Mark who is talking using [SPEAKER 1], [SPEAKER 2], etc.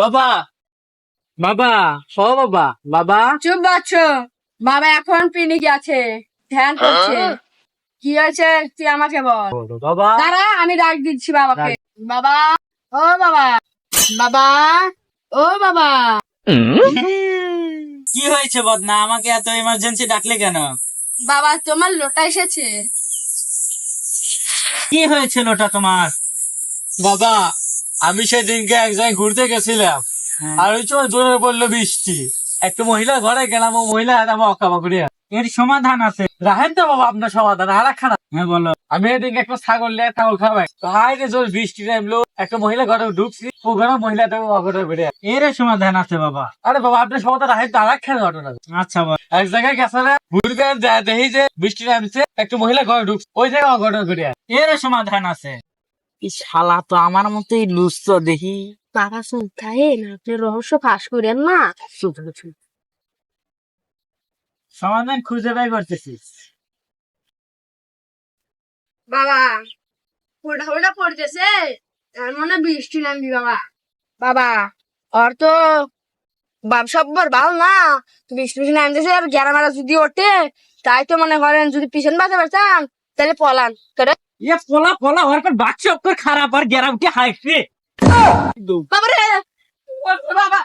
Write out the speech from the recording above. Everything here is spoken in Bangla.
[SPEAKER 1] বাবা, বাবা, ও বাবা, বাবা।
[SPEAKER 2] চুপ বাচ্চ, বাবা এখন পিনিক আছে, ধ্যান করছে। কি হয়েছে তুই আমাকে বল।
[SPEAKER 1] বাবা,
[SPEAKER 2] দাঁড়া আমি ডাক দিচ্ছি বাবাকে। বাবা, ও বাবা, বাবা, ও বাবা।
[SPEAKER 1] কি হয়েছে বদনা? আমাকে এত ইমার্জেন্সি ডাকলে কেন?
[SPEAKER 2] বাবা তোমার লোটা এসেছে।
[SPEAKER 1] কি হয়েছিল ওটা তোমার? বাবা, আমি সেদিনকে এক জায়গায় ঘুরতে গেছিলাম, আর ওই সময় জোরে পড়লো বৃষ্টি। একটা মহিলা ঘরে গেলাম, ও মহিলা আমার অকামা করিয়া। এর সমাধান আছে, রাখেন তো বাবা আপনার সমাধান। আর একখানা, হ্যাঁ বলো। আমি এদিকে একটা ছাগল নিয়ে ছাগল খাওয়াই, তো হাই রে জোর বৃষ্টি নামলো, একটা মহিলা ঘরে ঢুকছি, ও ঘরে মহিলাটা অঘটন করে। এর সমাধান আছে বাবা। আরে বাবা আপনার সমাধান রাখেন তো, আর একখানা ঘটনা। আচ্ছা বাবা, এক জায়গায় গেছে না, ঘুরতে দেখি যে বৃষ্টি নামছে, একটা মহিলা ঘরে ঢুকছে, ওই জায়গায় অঘটন করে। এর সমাধান আছে। এই শালা তো আমার মতোই লুচ্ছ দেখি।
[SPEAKER 2] বাবা শুনতে না, আপনি রহস্য ফাঁস করেন না।
[SPEAKER 1] সমাধান খুঁজে বের করতেছিস?
[SPEAKER 2] বাবা ফোটা ফোটা পড়তেছে, তার মনে বৃষ্টি নামবি বাবা। বাবা ওর তো সব্বর ভালো না, তো বৃষ্টি বৃষ্টি নামতেছে, আর গ্যারামারা যদি ওঠে, তাই তো মনে করেন যদি পিছন বাঁচতে পারতাম তাহলে পলান করে।
[SPEAKER 1] ইয়ে ফলা ফলা হওয়ার পর বাচ্চা অক্ষর খারাপ, আর গ্যারামকে হাইছে।
[SPEAKER 2] বাবা রে, বাবা।